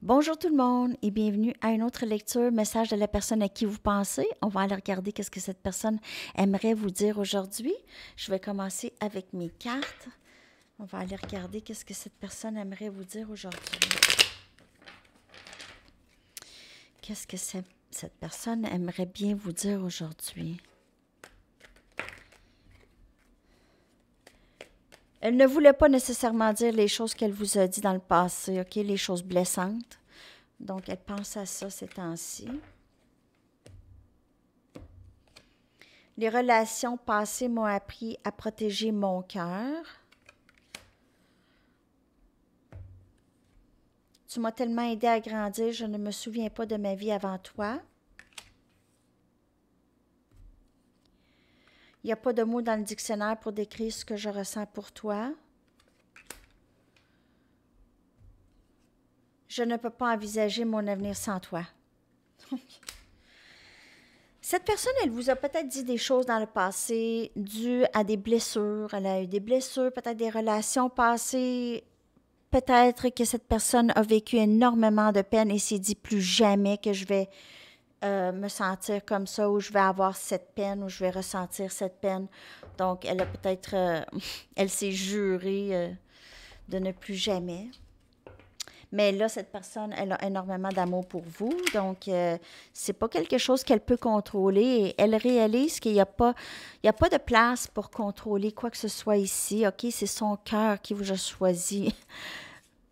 Bonjour tout le monde et bienvenue à une autre lecture, message de la personne à qui vous pensez. On va aller regarder qu'est-ce que cette personne aimerait vous dire aujourd'hui. Je vais commencer avec mes cartes. On va aller regarder qu'est-ce que cette personne aimerait vous dire aujourd'hui. Qu'est-ce que cette personne aimerait bien vous dire aujourd'hui? Elle ne voulait pas nécessairement dire les choses qu'elle vous a dit dans le passé, OK? Les choses blessantes. Donc, elle pense à ça ces temps-ci. Les relations passées m'ont appris à protéger mon cœur. Tu m'as tellement aidé à grandir, je ne me souviens pas de ma vie avant toi. Il n'y a pas de mots dans le dictionnaire pour décrire ce que je ressens pour toi. Je ne peux pas envisager mon avenir sans toi. Cette personne, elle vous a peut-être dit des choses dans le passé dues à des blessures. Elle a eu des blessures, peut-être des relations passées. Peut-être que cette personne a vécu énormément de peine et s'est dit plus jamais que je vais me sentir comme ça, ou je vais avoir cette peine, ou je vais ressentir cette peine. Donc, elle a peut-être, elle s'est jurée de ne plus jamais. Mais là, cette personne, elle a énormément d'amour pour vous. Donc, c'est pas quelque chose qu'elle peut contrôler. Et elle réalise qu'il n'y a pas, il y a pas de place pour contrôler quoi que ce soit ici. OK? C'est son cœur qui vous a choisi.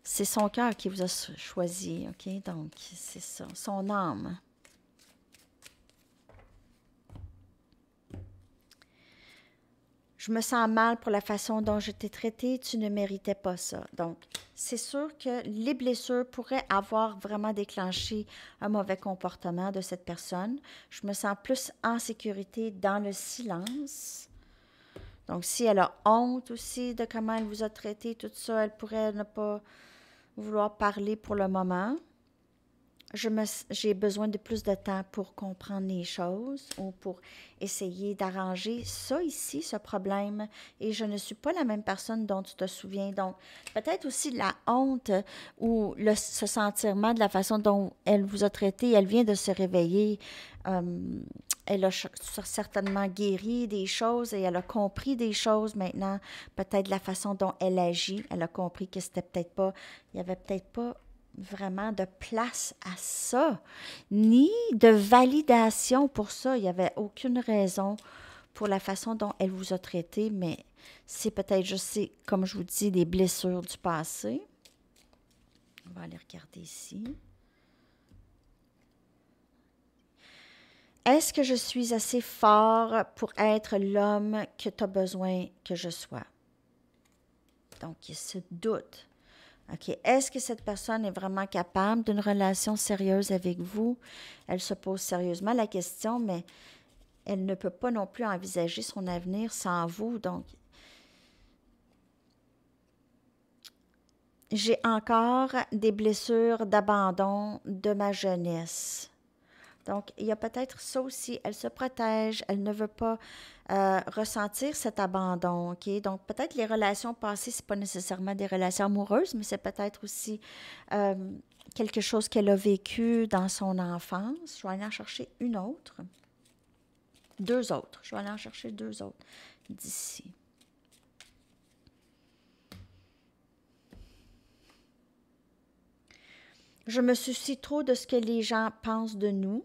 C'est son cœur qui vous a choisi. OK? Donc, c'est ça. Son âme. Je me sens mal pour la façon dont je t'ai traité, tu ne méritais pas ça. Donc, c'est sûr que les blessures pourraient avoir vraiment déclenché un mauvais comportement de cette personne. Je me sens plus en sécurité dans le silence. Donc, si elle a honte aussi de comment elle vous a traité, tout ça, elle pourrait ne pas vouloir parler pour le moment. J'ai besoin de plus de temps pour comprendre les choses ou pour essayer d'arranger ça ici, ce problème. Et je ne suis pas la même personne dont tu te souviens. Donc, peut-être aussi la honte ou se sentir mal de la façon dont elle vous a traité. Elle vient de se réveiller. Elle a certainement guéri des choses et elle a compris des choses maintenant. Peut-être la façon dont elle agit. Elle a compris que c'était peut-être pas, il y avait peut-être pas vraiment de place à ça, ni de validation pour ça. Il n'y avait aucune raison pour la façon dont elle vous a traité, mais c'est peut-être juste, comme je vous dis, des blessures du passé. On va aller regarder ici. Est-ce que je suis assez fort pour être l'homme que tu as besoin que je sois? Donc, il y a ce doute. OK. Est-ce que cette personne est vraiment capable d'une relation sérieuse avec vous? Elle se pose sérieusement la question, mais elle ne peut pas non plus envisager son avenir sans vous. Donc, j'ai encore des blessures d'abandon de ma jeunesse. Donc, il y a peut-être ça aussi. Elle se protège, elle ne veut pas ressentir cet abandon, OK? Donc, peut-être les relations passées, ce n'est pas nécessairement des relations amoureuses, mais c'est peut-être aussi quelque chose qu'elle a vécu dans son enfance. Je vais aller en chercher une autre. Deux autres. Je vais aller en chercher deux autres d'ici. Je me soucie trop de ce que les gens pensent de nous.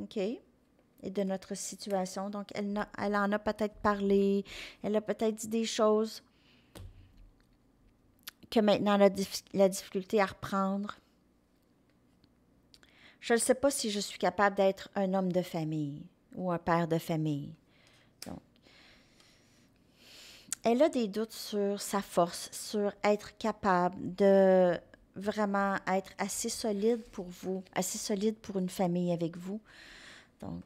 OK? Et de notre situation. Donc, elle en a peut-être parlé, elle a peut-être dit des choses que maintenant elle a la difficulté à reprendre. Je ne sais pas si je suis capable d'être un homme de famille ou un père de famille. Donc, elle a des doutes sur sa force, sur être capable de vraiment être assez solide pour vous, assez solide pour une famille avec vous. Donc,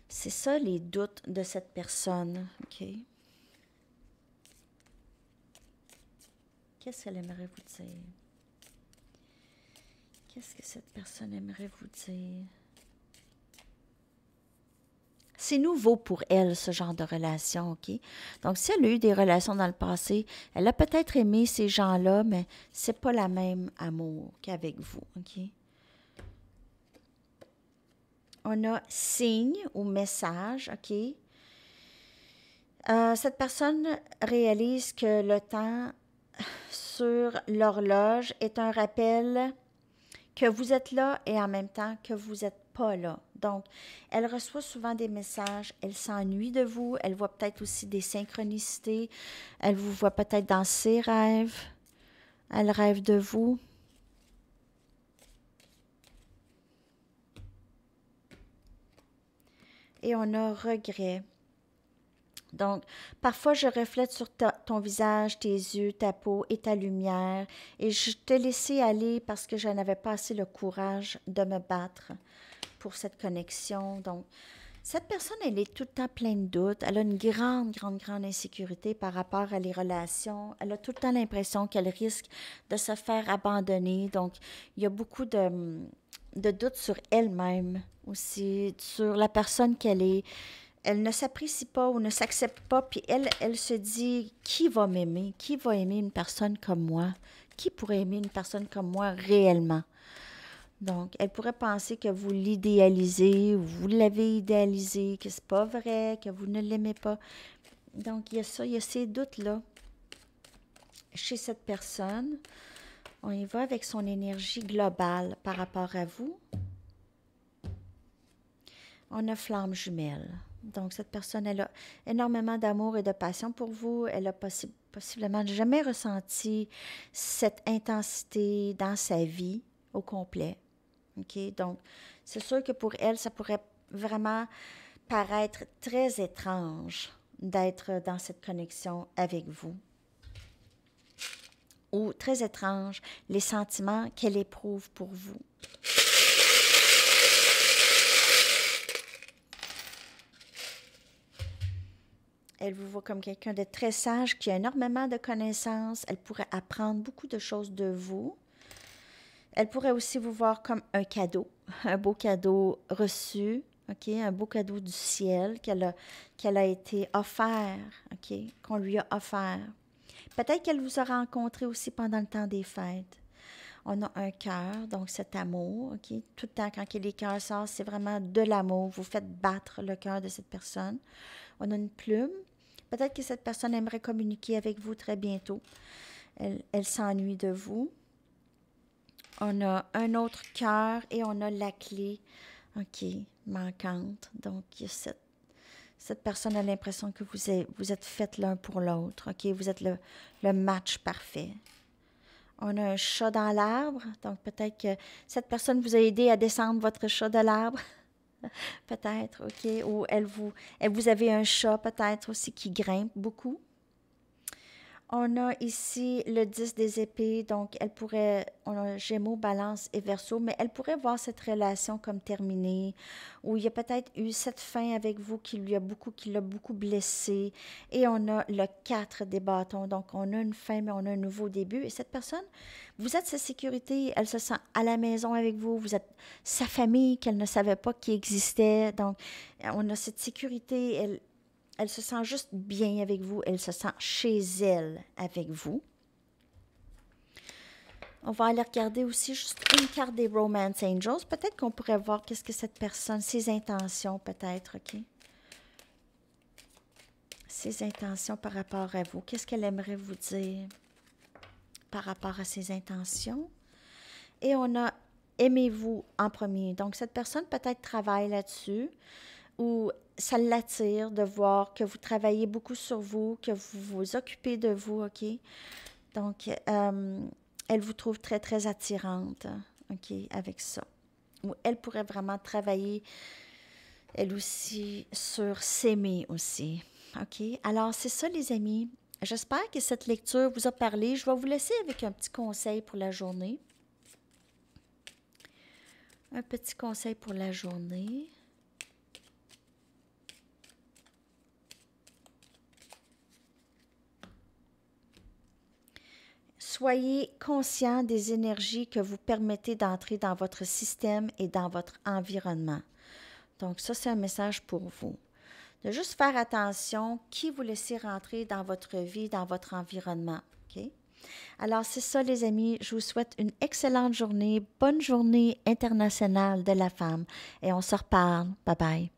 c'est ça les doutes de cette personne, OK? Qu'est-ce qu'elle aimerait vous dire? Qu'est-ce que cette personne aimerait vous dire? c'est nouveau pour elle, ce genre de relation, OK? Donc, si elle a eu des relations dans le passé, elle a peut-être aimé ces gens-là, mais c'est pas la même amour qu'avec vous, OK? On a signe ou message, OK? Cette personne réalise que le temps sur l'horloge est un rappel que vous êtes là et en même temps que vous n'êtes pas là. Donc, elle reçoit souvent des messages, elle s'ennuie de vous, elle voit peut-être aussi des synchronicités, elle vous voit peut-être dans ses rêves, elle rêve de vous. Et on a regret. Donc, parfois, je reflète sur ton visage, tes yeux, ta peau et ta lumière, et je te laissais aller parce que je n'avais pas assez le courage de me battre pour cette connexion. Donc, cette personne, elle est tout le temps pleine de doutes. Elle a une grande insécurité par rapport à les relations. Elle a tout le temps l'impression qu'elle risque de se faire abandonner. Donc, il y a beaucoup de doutes sur elle-même aussi, sur la personne qu'elle est. Elle ne s'apprécie pas ou ne s'accepte pas, puis elle se dit, qui va m'aimer? Qui va aimer une personne comme moi? Qui pourrait aimer une personne comme moi réellement? Donc, elle pourrait penser que vous l'idéalisez, ou vous l'avez idéalisé, que c'est pas vrai, que vous ne l'aimez pas. Donc, il y a ça, il y a ces doutes-là chez cette personne. On y va avec son énergie globale par rapport à vous. On a flamme jumelle. Donc, cette personne, elle a énormément d'amour et de passion pour vous. Elle a possiblement jamais ressenti cette intensité dans sa vie au complet. OK? Donc, c'est sûr que pour elle, ça pourrait vraiment paraître très étrange d'être dans cette connexion avec vous. Ou très étrange, les sentiments qu'elle éprouve pour vous. Elle vous voit comme quelqu'un de très sage, qui a énormément de connaissances. Elle pourrait apprendre beaucoup de choses de vous. Elle pourrait aussi vous voir comme un cadeau, un beau cadeau reçu, OK? Un beau cadeau du ciel qu'elle a été offert, OK? Qu'on lui a offert. Peut-être qu'elle vous a rencontré aussi pendant le temps des fêtes. On a un cœur, donc cet amour, OK? Tout le temps, quand les cœurs sortent, c'est vraiment de l'amour. Vous faites battre le cœur de cette personne. On a une plume. Peut-être que cette personne aimerait communiquer avec vous très bientôt. Elle s'ennuie de vous. On a un autre cœur et on a la clé, OK, manquante. Donc, il y a cette personne a l'impression que vous êtes faits l'un pour l'autre, OK? Vous êtes le match parfait. On a un chat dans l'arbre, donc peut-être que cette personne vous a aidé à descendre votre chat de l'arbre. Peut-être, OK? Ou vous avez un chat peut-être aussi qui grimpe beaucoup. On a ici le 10 des épées, donc on a Gémeaux, Balance et Verseau, mais elle pourrait voir cette relation comme terminée, ou il y a peut-être eu cette fin avec vous qui l'a beaucoup blessé. Et on a le 4 des bâtons, donc on a une fin, mais on a un nouveau début. Et cette personne, vous êtes sa sécurité, elle se sent à la maison avec vous, vous êtes sa famille qu'elle ne savait pas qui existait, donc on a cette sécurité, elle se sent juste bien avec vous. Elle se sent chez elle avec vous. On va aller regarder aussi juste une carte des Romance Angels. Peut-être qu'on pourrait voir qu'est-ce que cette personne, ses intentions peut-être, OK? Ses intentions par rapport à vous. Qu'est-ce qu'elle aimerait vous dire par rapport à ses intentions? Et on a aimez-vous en premier. Donc, cette personne peut-être travaille là-dessus ou ça l'attire de voir que vous travaillez beaucoup sur vous, que vous vous occupez de vous, OK? Donc, elle vous trouve très attirante, OK, avec ça. Ou elle pourrait vraiment travailler, elle aussi, sur s'aimer aussi, OK? Alors, c'est ça, les amis. J'espère que cette lecture vous a parlé. Je vais vous laisser avec un petit conseil pour la journée. Un petit conseil pour la journée. Soyez conscient des énergies que vous permettez d'entrer dans votre système et dans votre environnement. Donc ça, c'est un message pour vous. de juste faire attention qui vous laissez rentrer dans votre vie, dans votre environnement. OK? Alors, c'est ça, les amis. Je vous souhaite une excellente journée. Bonne journée internationale de la femme. Et on se reparle. Bye bye.